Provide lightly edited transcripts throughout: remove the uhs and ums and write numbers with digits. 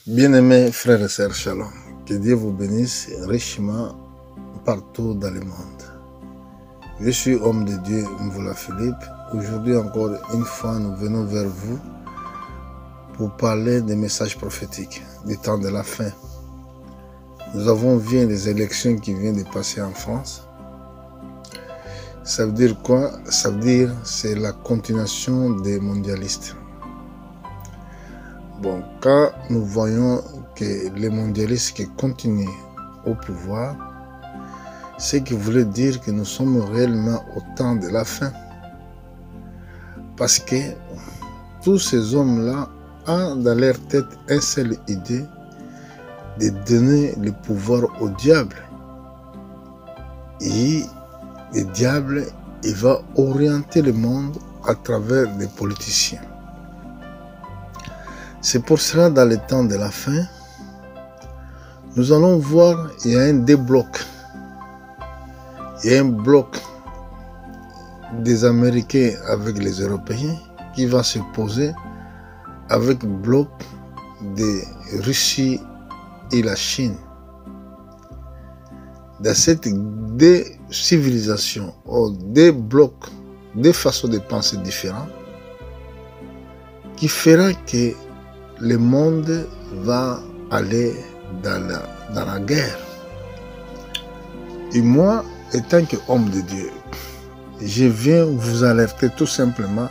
Bien-aimés frères et sœurs, shalom. Que Dieu vous bénisse richement partout dans le monde. Je suis homme de Dieu, Mvoula Philippe. Aujourd'hui encore une fois, nous venons vers vous pour parler des messages prophétiques du temps de la fin. Nous avons vu les élections qui viennent de passer en France. Ça veut dire quoi? Ça veut dire c'est la continuation des mondialistes. Bon, quand nous voyons que les mondialistes qui continuent au pouvoir, ce qui voulait dire que nous sommes réellement au temps de la fin. Parce que tous ces hommes-là ont dans leur tête une seule idée de donner le pouvoir au diable. Et le diable, il va orienter le monde à travers des politiciens. C'est pour cela, dans le temps de la fin, nous allons voir qu'il y a un débloc. Il y a un bloc des Américains avec les Européens qui va se poser avec le bloc de Russie et la Chine. Dans cette deux civilisations, ou deux blocs, deux façons de penser différentes, qui fera que le monde va aller dans la guerre. Et moi, étant qu'homme de Dieu, je viens vous alerter tout simplement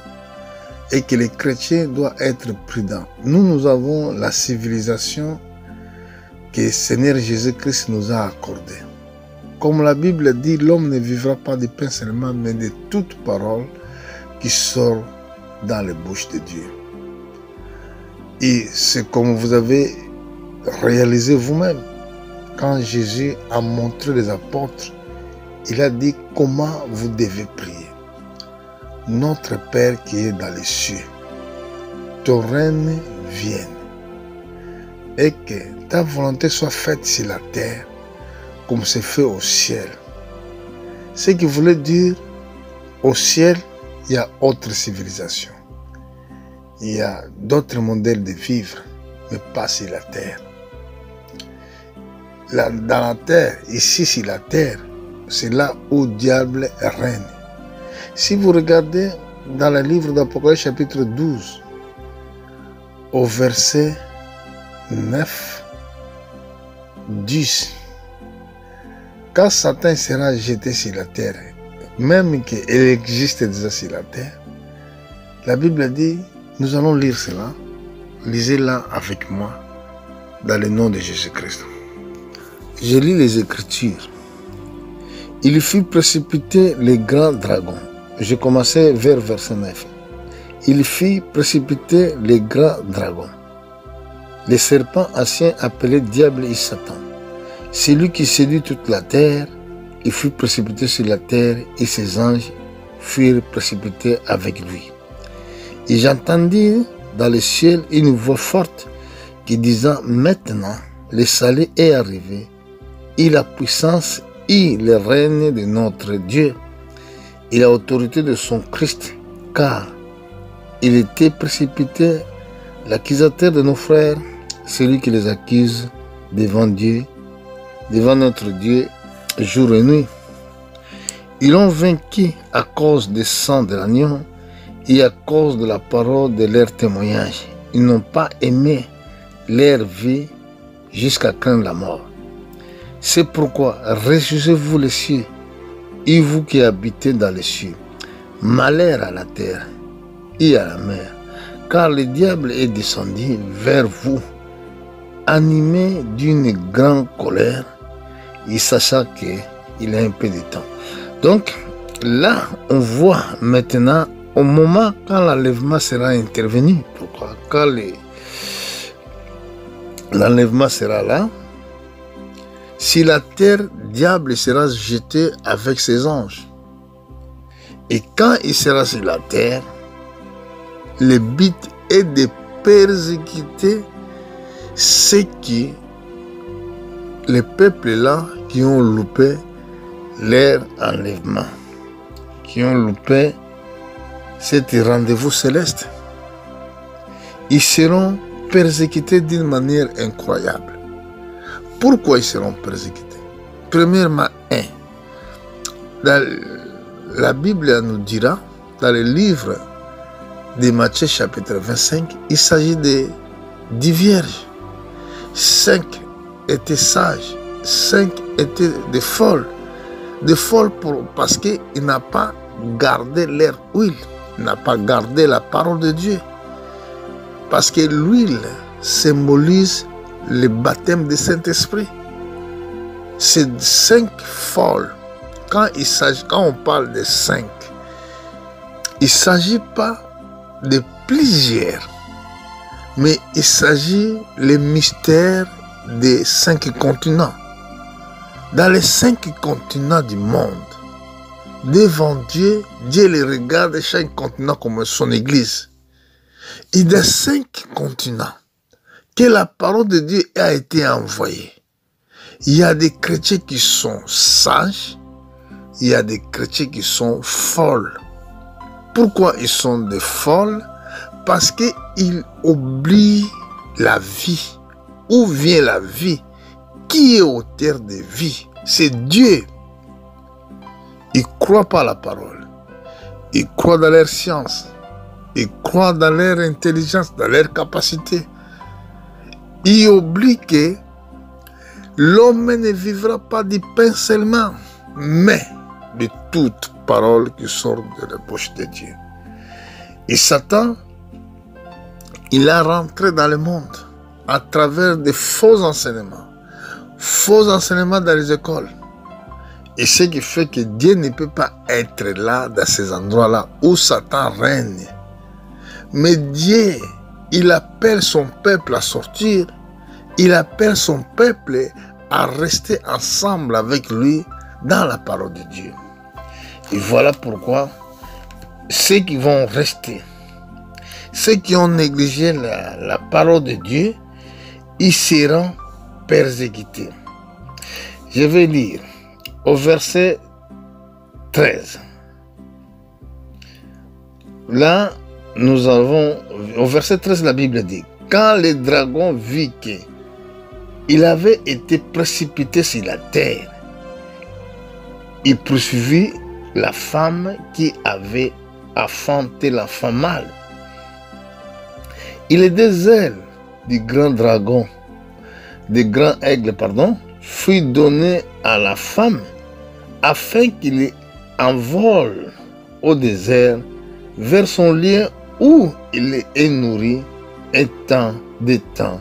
et que les chrétiens doivent être prudents. Nous avons la civilisation que le Seigneur Jésus-Christ nous a accordée. Comme la Bible dit, l'homme ne vivra pas de pain seulement, mais de toute parole qui sort dans les bouches de Dieu. Et c'est comme vous avez réalisé vous-même. Quand Jésus a montré les apôtres, il a dit comment vous devez prier. Notre Père qui est dans les cieux, ton règne vienne. Et que ta volonté soit faite sur la terre comme c'est fait au ciel. Ce qui voulait dire, au ciel, il y a autre civilisation. Il y a d'autres modèles de vivre, mais pas sur la terre. Dans la terre, ici sur la terre, c'est là où le diable règne. Si vous regardez dans le livre d'Apocalypse chapitre 12, au verset 9, 10, quand Satan sera jeté sur la terre, même qu'il existe déjà sur la terre, la Bible dit, nous allons lire cela, lisez-la avec moi, dans le nom de Jésus-Christ. Je lis les Écritures. Il fut précipité le grand dragon. Je commençais vers verset 9. Il fit précipiter le grand dragon, le serpent ancien appelé diable et Satan. Celui qui séduit toute la terre, il fut précipité sur la terre et ses anges furent précipités avec lui. Et j'entendis dans le ciel une voix forte qui disant, maintenant le salut est arrivé, et la puissance et le règne de notre Dieu, et l'autorité de son Christ, car il était précipité, l'accusateur de nos frères, celui qui les accuse devant Dieu, devant notre Dieu, jour et nuit. Ils l'ont vaincu à cause du sang de l'agneau et à cause de la parole de leur témoignage. Ils n'ont pas aimé leur vie jusqu'à craindre la mort. C'est pourquoi réjouissez-vous les cieux, et vous qui habitez dans les cieux. Malheur à la terre et à la mer, car le diable est descendu vers vous, animé d'une grande colère, et sachant qu'il a un peu de temps. Donc, là, on voit maintenant, au moment quand l'enlèvement sera intervenu, pourquoi? Quand l'enlèvement sera là, si la terre, le diable sera jeté avec ses anges. Et quand il sera sur la terre, le but est de persécuter ceux qui, les peuples là, qui ont loupé leur enlèvement, qui ont loupé cet rendez-vous céleste. Ils seront persécutés d'une manière incroyable. Pourquoi ils seront persécutés? Premièrement, dans la Bible nous dira, dans le livre de Matthieu chapitre 25, il s'agit de 10 vierges. 5 étaient sages, 5 étaient des folles. Des folles parce qu'ils n'ont pas gardé leur huile, n'a pas gardé la parole de Dieu. Parce que l'huile symbolise le baptême du Saint-Esprit. Ces 5 folles, quand on parle de 5, il ne s'agit pas de plusieurs, mais il s'agit le mystère des 5 continents. Dans les 5 continents du monde, devant Dieu, Dieu les regarde chaque continent comme son église. Et dans 5 continents, que la parole de Dieu a été envoyée, il y a des chrétiens qui sont sages, il y a des chrétiens qui sont folles. Pourquoi ils sont des folles? Parce qu'ils oublient la vie. Où vient la vie? Qui est auteur de vie? C'est Dieu. Ils ne croient pas à la parole. Ils croient dans leur science. Ils croient dans leur intelligence, dans leur capacité. Ils oublient que l'homme ne vivra pas du pain seulement, mais de toute parole qui sort de la bouche de Dieu. Et Satan, il a rentré dans le monde à travers de faux enseignements dans les écoles. Et ce qui fait que Dieu ne peut pas être là, dans ces endroits-là où Satan règne. Mais Dieu, il appelle son peuple à sortir, il appelle son peuple à rester ensemble avec lui dans la parole de Dieu. Et voilà pourquoi ceux qui vont rester, ceux qui ont négligé la parole de Dieu, ils seront persécutés. Je vais lire au verset 13. Là, nous avons, au verset 13, la Bible dit, quand le dragon vit qu'il avait été précipité sur la terre, il poursuivit la femme qui avait enfanté l'enfant mâle. Et les 2 ailes du grand dragon, du grand aigle, fut donné à la femme afin qu'il envole au désert vers son lieu où il est nourri un temps, des temps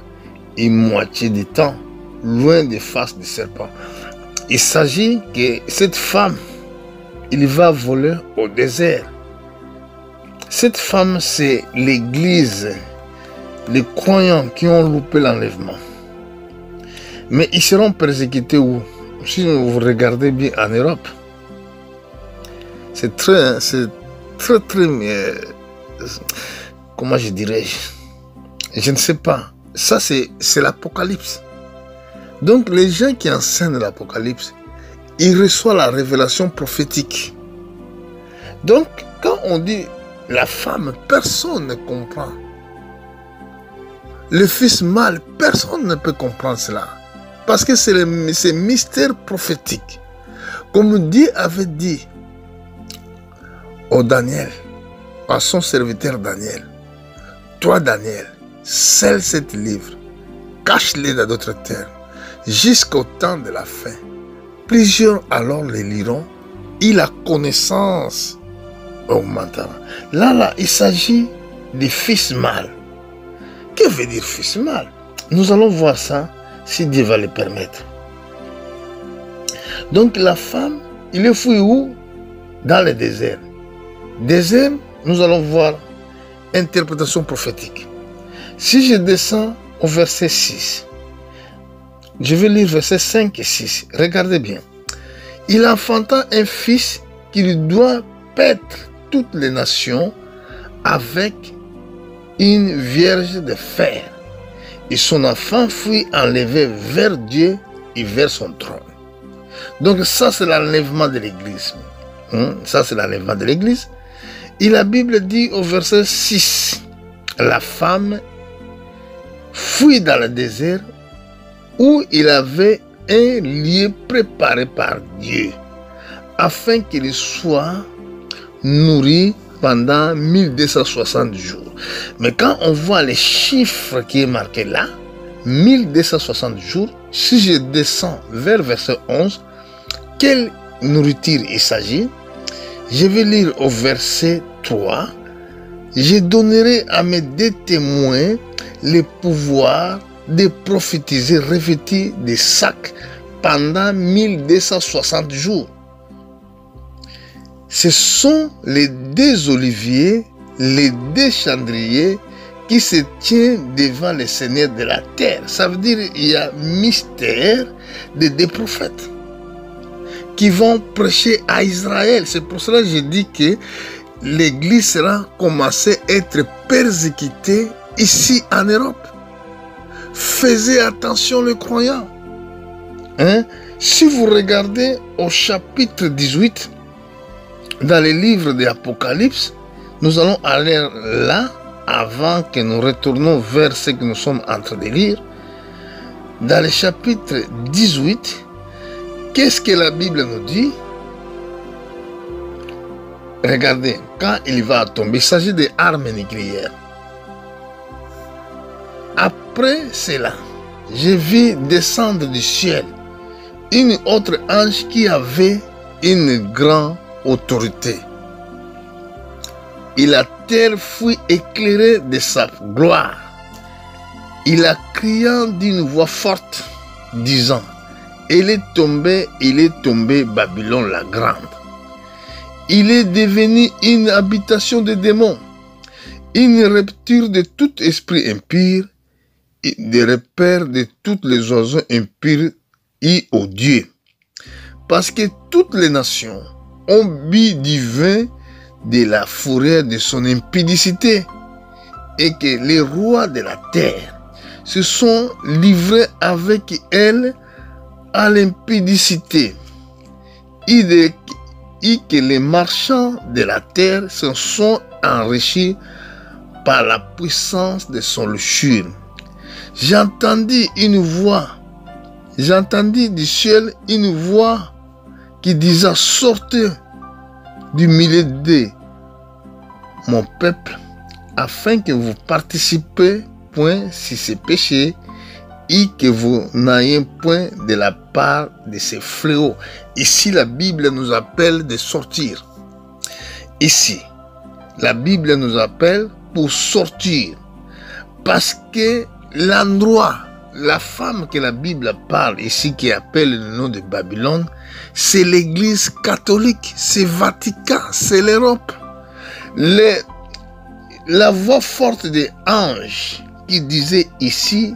et moitié du temps, loin des faces du serpent. Il s'agit que cette femme, il va voler au désert. Cette femme, c'est l'église, les croyants qui ont loupé l'enlèvement. Mais ils seront persécutés où? Si vous regardez bien en Europe, c'est très, comment je dirais, je ne sais pas. Ça, c'est l'Apocalypse. Donc, les gens qui enseignent l'Apocalypse, ils reçoivent la révélation prophétique. Donc, quand on dit la femme, personne ne comprend. Le fils mâle, personne ne peut comprendre cela. Parce que c'est mystère prophétique. Comme Dieu avait dit au Daniel, à son serviteur Daniel, toi Daniel, scelle cet livre, cache-les dans d'autres terres, jusqu'au temps de la fin. Plusieurs alors les liront, et la connaissance augmentera. Là, il s'agit des fils mâles. Que veut dire fils mâle? Nous allons voir ça si Dieu va le permettre. Donc la femme, il est fouillé où? Dans le désert. Désert, nous allons voir interprétation prophétique. Si je descends au verset 6, je vais lire versets 5 et 6. Regardez bien. Il enfanta un fils qui lui doit paître toutes les nations avec une vierge de fer. Et son enfant fut enlevé vers Dieu et vers son trône. Donc ça, c'est l'enlèvement de l'Église. Ça, c'est l'enlèvement de l'Église. Et la Bible dit au verset 6, la femme fuit dans le désert où il avait un lieu préparé par Dieu afin qu'il soit nourri pendant 1260 jours. Mais quand on voit les chiffres qui est marqué là, 1260 jours, si je descends vers verset 11, quelle nourriture il s'agit? Je vais lire au verset 3. Je donnerai à mes deux témoins le pouvoir de prophétiser revêtis des sacs pendant 1260 jours. Ce sont les deux oliviers, les deux chandeliers qui se tiennent devant le Seigneur de la terre. Ça veut dire qu'il y a mystère de deux prophètes qui vont prêcher à Israël. C'est pour cela que je dis que l'Église sera commencée à être persécutée ici en Europe. Faites attention les croyants. Si vous regardez au chapitre 18, dans le livre de l'Apocalypse, nous allons aller là, avant que nous retournions vers ce que nous sommes en train de lire. Dans le chapitre 18, qu'est-ce que la Bible nous dit? Regardez, quand il va tomber, il s'agit des armes nucléaires. Après cela, je vis descendre du ciel une autre ange qui avait une grande autorité. Et la terre fut éclairée de sa gloire. Il a crié d'une voix forte, disant, il est tombé, Babylone la grande. Il est devenu une habitation de démons, une rupture de tout esprit impur, et des repères de tous les oiseaux impurs et odieux. Parce que toutes les nations ont bu du vin de la fureur de son impudicité, et que les rois de la terre se sont livrés avec elle à l'impudicité, et que les marchands de la terre se sont enrichis par la puissance de son luxure. J'entendis du ciel une voix qui disait, sortez du milieu de mon peuple, afin que vous participez point sur ces péchés et que vous n'ayez point de la part de ces fléaux. Ici, la Bible nous appelle de sortir. Ici, la Bible nous appelle pour sortir. Parce que l'endroit, la femme que la Bible parle ici, qui appelle le nom de Babylone, c'est l'Église catholique, c'est Vatican, c'est l'Europe. La voix forte des anges qui disait ici,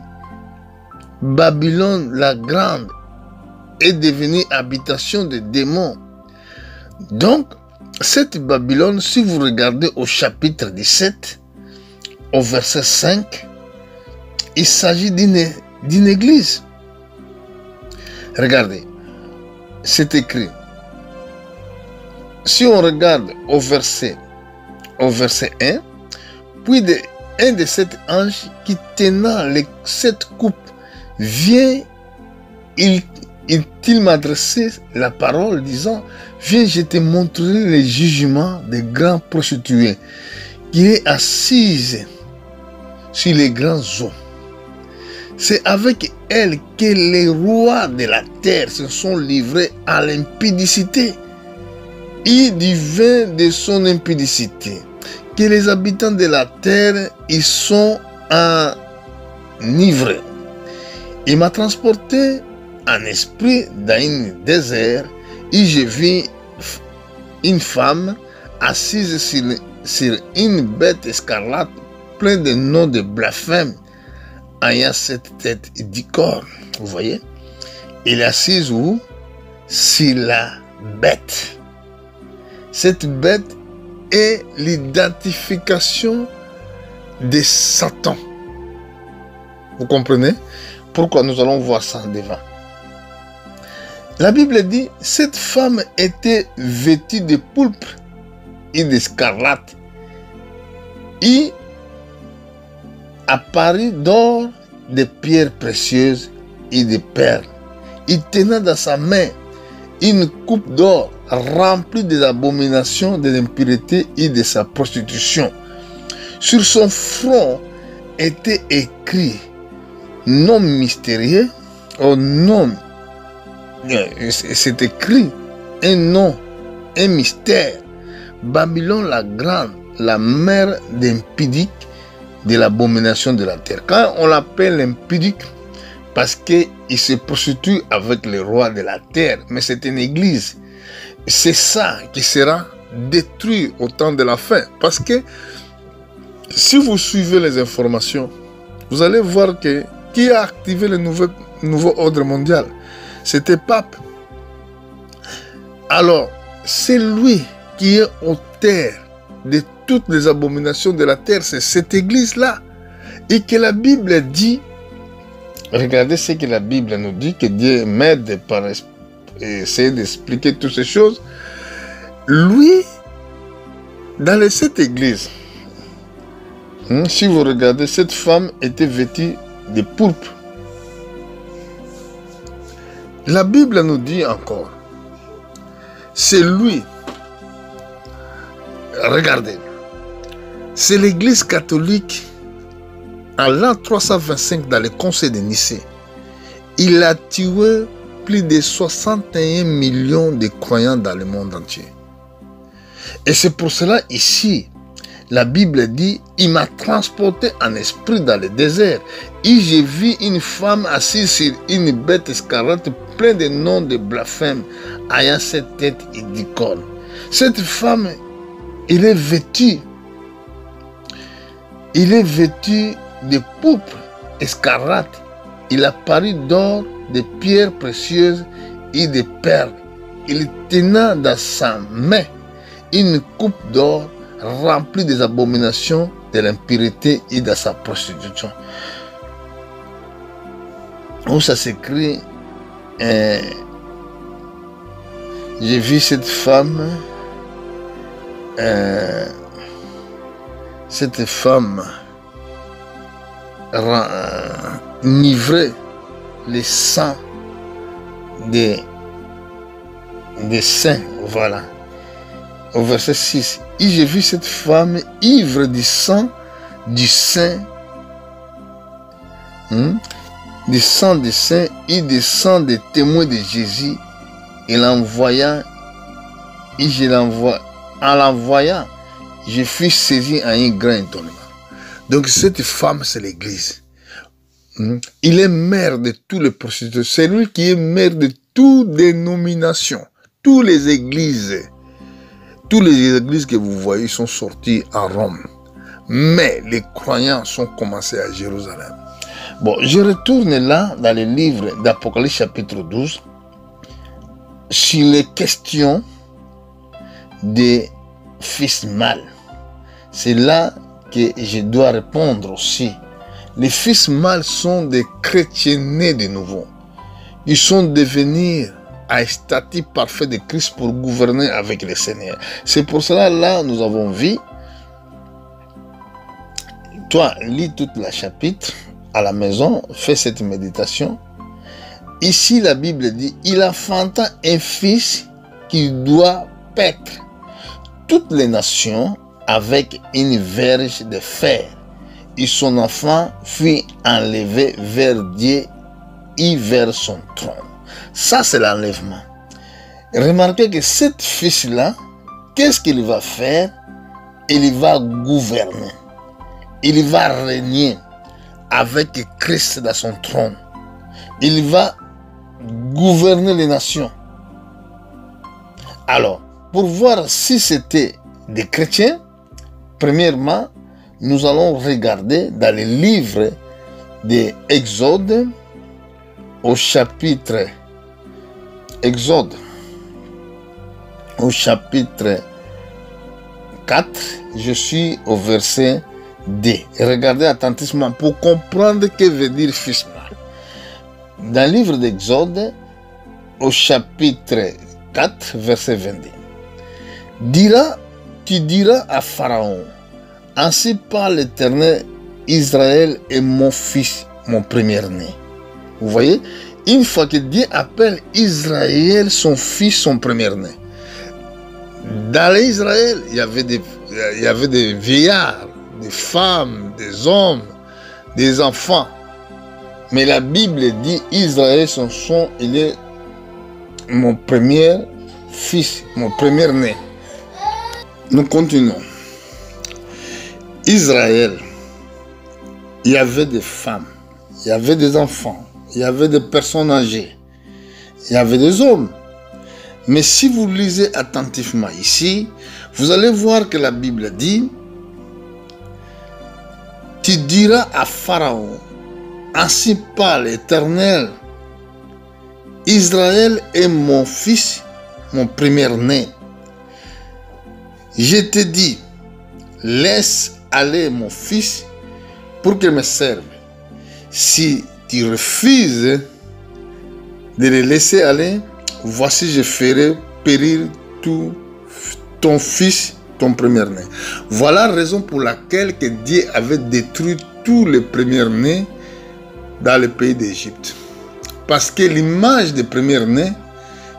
Babylone la grande est devenue habitation de démons. Donc, cette Babylone, si vous regardez au chapitre 17, au verset 5, il s'agit d'une église. Regardez, c'est écrit. Si on regarde au verset 1, puis un de sept anges qui tenant les 7 coupes vient, il m'adressait la parole disant, viens, je te montrerai le jugement des grands prostituées qui est assise sur les grands eaux. C'est avec elle que les rois de la terre se sont livrés à l'impudicité et du vin de son impudicité, que les habitants de la terre y sont enivrés. Il m'a transporté en esprit dans un désert et je vis une femme assise sur une bête escarlate pleine de noms de blasphème, ayant 7 têtes et 10 cornes. Vous voyez? Il est assise où? Sur la bête. Cette bête est l'identification de Satan. Vous comprenez? Pourquoi nous allons voir ça en devant? La Bible dit, cette femme était vêtue de pourpre et d'escarlate et apparut d'or de pierres précieuses et de perles. Il tenait dans sa main une coupe d'or remplie des abominations de l'impureté et de sa prostitution. Sur son front était écrit nom mystérieux, au nom, c'est écrit un nom, un mystère. Babylone la grande, la mère d'impudique, de l'abomination de la terre. Quand on l'appelle impudique, parce qu'il se prostitue avec les rois de la terre, mais c'est une église. C'est ça qui sera détruit au temps de la fin. Parce que si vous suivez les informations, vous allez voir que qui a activé le nouveau ordre mondial? C'était Pape. Alors, c'est lui qui est auteur de toutes les abominations de la terre. C'est cette église-là. Et que la Bible dit, regardez ce que la Bible nous dit, que Dieu m'aide par essayer d'expliquer toutes ces choses. Lui, dans cette église, si vous regardez, cette femme était vêtue de pourpre. La Bible nous dit encore, c'est lui. Regardez, c'est l'église catholique en l'an 325 dans le conseil de Nicée. Il a tué plus de 61 millions de croyants dans le monde entier. Et c'est pour cela ici, la Bible dit, il m'a transporté en esprit dans le désert. Et j'ai vu une femme assise sur une bête escarlate pleine de noms de blasphème, ayant cette tête et 10 cornes. Cette femme, il est vêtu de pourpre escarlate. Il a paru d'or, de pierres précieuses et de perles. Il tenait dans sa main une coupe d'or remplie des abominations de l'impureté et de sa prostitution. Où ça s'écrit, j'ai vu cette femme, nivrer le sang des saints, voilà. Au verset 6, et j'ai vu cette femme ivre du sang du saint, du sang des saints et du sang des témoins de Jésus, et en l'envoyant, je fus saisi en un grand étonnement. Donc cette femme, c'est l'église. Il est maire de tous les prostituées. C'est lui qui est maire de toutes les dénominations, toutes les églises. Toutes les églises que vous voyez sont sorties à Rome. Mais les croyants sont commencés à Jérusalem. Bon, je retourne là dans le livre d'Apocalypse chapitre 12 sur les questions des fils mâles. C'est là que je dois répondre aussi. Les fils mâles sont des chrétiens nés de nouveau. Ils sont devenus à statut parfait de Christ pour gouverner avec le Seigneur. C'est pour cela, là, nous avons vu. Toi, lis toute la chapitre à la maison, fais cette méditation. Ici, la Bible dit, il enfanta un fils qui doit paître toutes les nations avec une verge de fer. Et son enfant fut enlevé vers Dieu et vers son trône. Ça, c'est l'enlèvement. Remarquez que cet fils-là, qu'est-ce qu'il va faire? Il va gouverner. Il va régner avec Christ dans son trône. Il va gouverner les nations. Alors, pour voir si c'était des chrétiens, premièrement, nous allons regarder dans le livre de Exode, au chapitre Exode, au chapitre 4, je suis au verset 2. Regardez attentivement pour comprendre ce que veut dire fils mâle. Dans le livre d'Exode, au chapitre 4, verset 22. Tu diras à Pharaon, ainsi parle l'Éternel, Israël est mon fils mon premier-né. Vous voyez, une fois que Dieu appelle Israël son fils, son premier-né. Dans l'Israël, il y avait des vieillards, des femmes, des hommes, des enfants. Mais la Bible dit Israël, il est mon premier fils, mon premier-né. Nous continuons. Israël, il y avait des femmes, il y avait des enfants, il y avait des personnes âgées, il y avait des hommes. Mais si vous lisez attentivement ici, vous allez voir que la Bible dit, tu diras à Pharaon, ainsi parle l'Éternel, Israël est mon fils, mon premier-né. Je te dis, laisse aller mon fils pour qu'il me serve. Si tu refuses de le laisser aller, voici je ferai périr tout ton fils, ton premier-né. Voilà la raison pour laquelle que Dieu avait détruit tous les premiers-nés dans le pays d'Égypte. Parce que l'image des premiers-nés,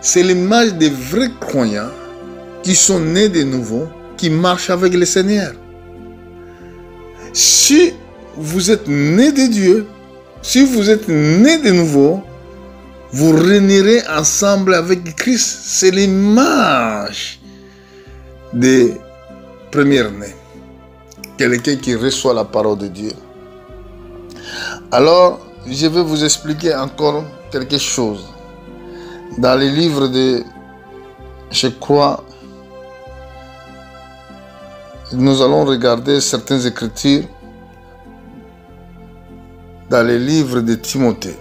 c'est l'image des vrais croyants qui sont nés de nouveau, qui marchent avec le Seigneur. Si vous êtes nés de Dieu, si vous êtes nés de nouveau, vous régnerez ensemble avec Christ. C'est l'image des premiers-nés. Quelqu'un qui reçoit la parole de Dieu. Alors, je vais vous expliquer encore quelque chose. Dans les livres de, je crois, nous allons regarder certaines écritures dans les livres de Timothée.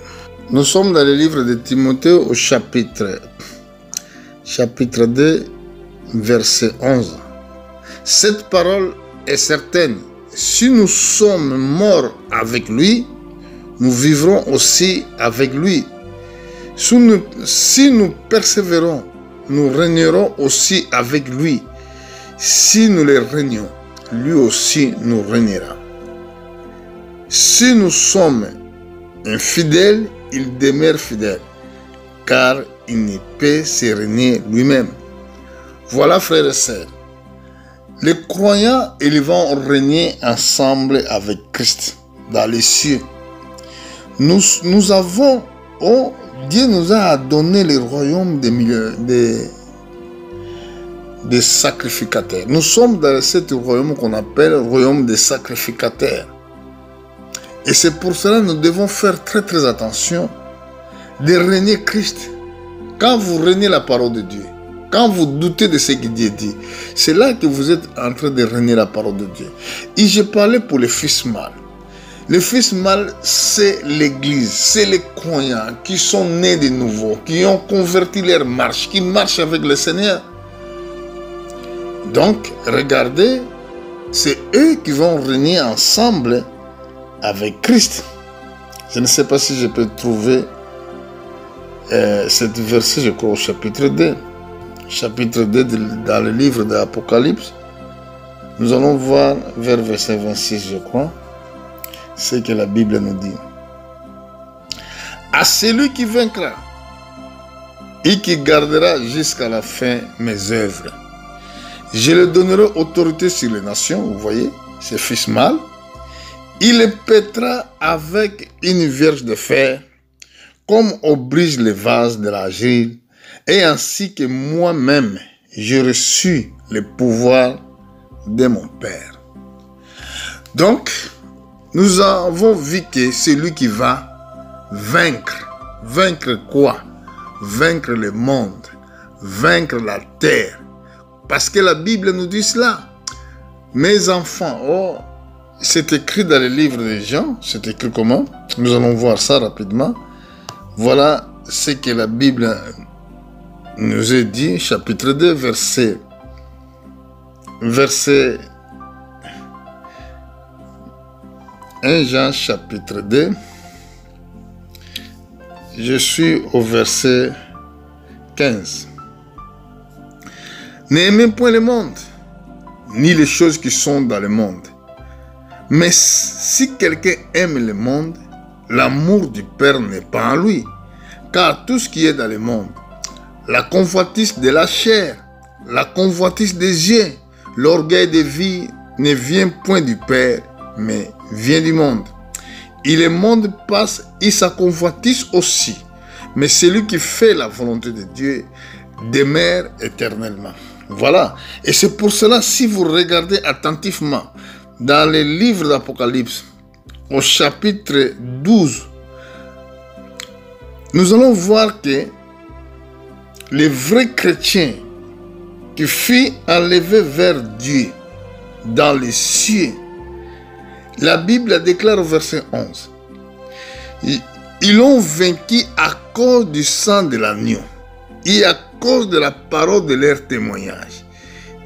Nous sommes dans le livre de Timothée au chapitre 2, verset 11. Cette parole est certaine. Si nous sommes morts avec lui, nous vivrons aussi avec lui. Si nous persévérons, nous régnerons aussi avec lui. Si nous le régnons, lui aussi nous régnera. Si nous sommes infidèles, il demeure fidèle, car il ne peut se régner lui-même. Voilà, frères et sœurs, les croyants, ils vont régner ensemble avec Christ dans les cieux. Nous avons, Dieu nous a donné le royaume des sacrificateurs. Nous sommes dans ce royaume qu'on appelle le royaume des sacrificateurs. Et c'est pour cela que nous devons faire très très attention de régner Christ. Quand vous régnez la parole de Dieu, quand vous doutez de ce que Dieu dit, c'est là que vous êtes en train de régner la parole de Dieu. Et je parlais pour le fils mâle. Le fils mâle, c'est l'Église, c'est les croyants qui sont nés de nouveau, qui ont converti leur marche, qui marchent avec le Seigneur. Donc, regardez, c'est eux qui vont régner ensemble avec Christ. Je ne sais pas si je peux trouver cette verset, je crois, au chapitre 2. Chapitre 2 dans le livre de l'Apocalypse. Nous allons voir vers verset 26, je crois, ce que la Bible nous dit. À celui qui vaincra et qui gardera jusqu'à la fin mes œuvres, je lui donnerai autorité sur les nations. Vous voyez, c'est fils mâle. Il les pètera avec une vierge de fer, comme on brise les vases de l'argile, et ainsi que moi-même, j'ai reçu le pouvoir de mon Père. Donc, nous avons vu que c'est lui qui va vaincre. Vaincre quoi? Vaincre le monde, vaincre la terre. Parce que la Bible nous dit cela. Mes enfants, c'est écrit dans le livre de Jean. C'est écrit comment? Nous allons voir ça rapidement. Voilà ce que la Bible nous a dit, chapitre 2, verset 1 Jean, chapitre 2. Je suis au verset 15. N'aimez point le monde, ni les choses qui sont dans le monde. Mais si quelqu'un aime le monde, l'amour du Père n'est pas en lui. Car tout ce qui est dans le monde, la convoitise de la chair, la convoitise des yeux, l'orgueil de vie ne vient point du Père, mais vient du monde. Et le monde passe et sa convoitise aussi. Mais celui qui fait la volonté de Dieu demeure éternellement. Voilà. Et c'est pour cela, si vous regardez attentivement dans les livres d'Apocalypse, au chapitre 12, nous allons voir que les vrais chrétiens qui furent enlevés vers Dieu dans les cieux, la Bible déclare au verset 11, ils l'ont vaincu à cause du sang de l'agneau et à cause de la parole de leur témoignage.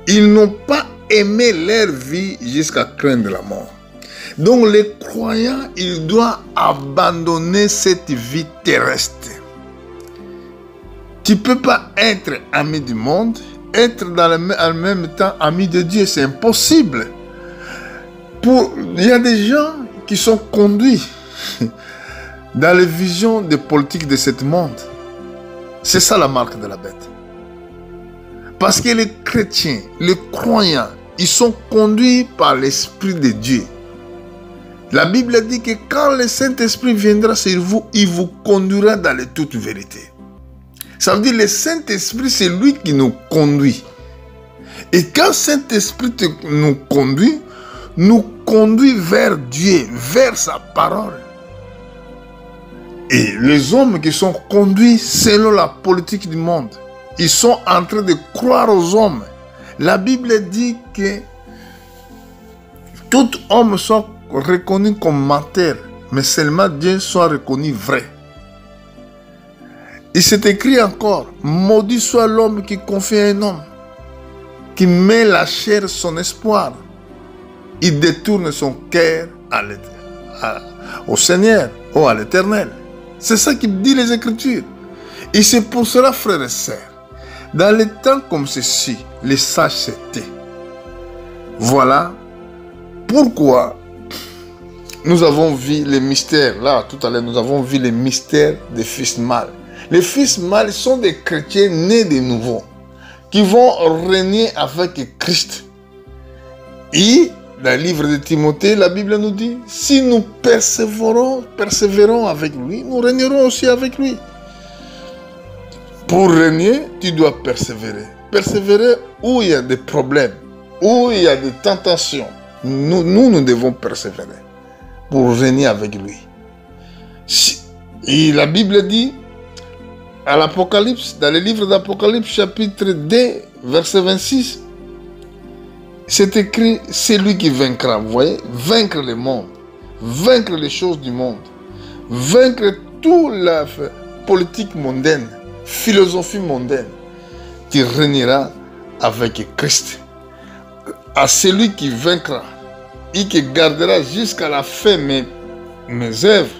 Ils n'ont pas aimé leur vie jusqu'à craindre la mort. Donc les croyants, ils doivent abandonner cette vie terrestre. Tu ne peux pas être ami du monde, être en même temps ami de Dieu, c'est impossible. Il y a des gens qui sont conduits dans les visions des politiques de ce monde. C'est ça la marque de la bête. Parce que les chrétiens, les croyants, ils sont conduits par l'Esprit de Dieu. La Bible dit que quand le Saint-Esprit viendra sur vous, il vous conduira dans la toute vérité. Ça veut dire que le Saint-Esprit, c'est lui qui nous conduit. Et quand le Saint-Esprit nous conduit vers Dieu, vers sa parole. Et les hommes qui sont conduits selon la politique du monde, ils sont en train de croire aux hommes. La Bible dit que tout homme soit reconnu comme menteur, mais seulement Dieu soit reconnu vrai. Il s'est écrit encore, maudit soit l'homme qui confie à un homme, qui met la chair son espoir. Il détourne son cœur au Seigneur ou à l'Éternel. C'est ça qui dit les Écritures. Et c'est pour cela, frères et sœurs, dans les temps comme ceci, les sages se taisent. Voilà pourquoi nous avons vu les mystères. Là, tout à l'heure, nous avons vu les mystères des fils mâles. Les fils mâles sont des chrétiens nés de nouveau, qui vont régner avec Christ. Et dans le livre de Timothée, la Bible nous dit, si nous persévérons avec lui, nous régnerons aussi avec lui. Pour régner, tu dois persévérer. Persévérer où il y a des problèmes, où il y a des tentations. Nous devons persévérer pour régner avec lui. Et la Bible dit, à l'Apocalypse, dans le livre d'Apocalypse, chapitre 2, verset 26, c'est écrit, c'est lui qui vaincra. Vous voyez, vaincre le monde, vaincre les choses du monde, vaincre toute la politique mondaine, philosophie mondaine. Tu régneras avec Christ. À celui qui vaincra et qui gardera jusqu'à la fin mes œuvres,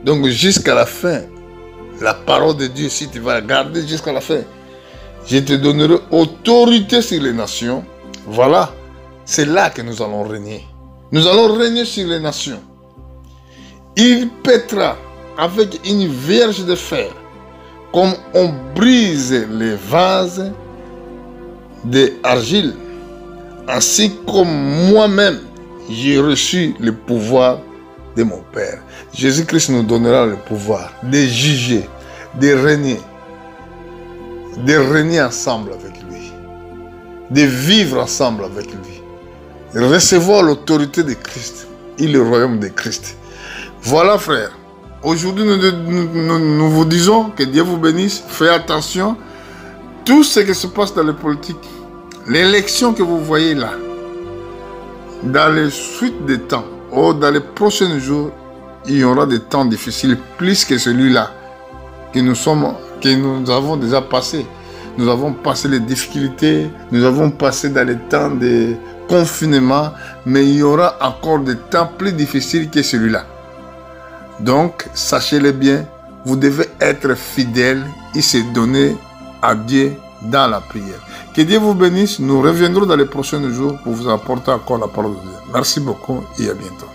donc jusqu'à la fin, la parole de Dieu, si tu vas la garder jusqu'à la fin, je te donnerai autorité sur les nations. Voilà, c'est là que nous allons régner. Nous allons régner sur les nations. Il pètera avec une vierge de fer, comme on brise les vases d'argile, ainsi comme moi-même, j'ai reçu le pouvoir de mon Père. Jésus-Christ nous donnera le pouvoir de juger, de régner ensemble avec lui, de vivre ensemble avec lui, de recevoir l'autorité de Christ et le royaume de Christ. Voilà, frères. Aujourd'hui, nous vous disons que Dieu vous bénisse. Faites attention. Tout ce qui se passe dans la politique, l'élection que vous voyez là, dans les suites des temps, ou dans les prochains jours, il y aura des temps difficiles, plus que celui-là que nous avons déjà passé. Nous avons passé les difficultés, nous avons passé dans les temps de confinement, mais il y aura encore des temps plus difficiles que celui-là. Donc, sachez-le bien, vous devez être fidèle et se donner à Dieu dans la prière. Que Dieu vous bénisse. Nous reviendrons dans les prochains jours pour vous apporter encore la parole de Dieu. Merci beaucoup et à bientôt.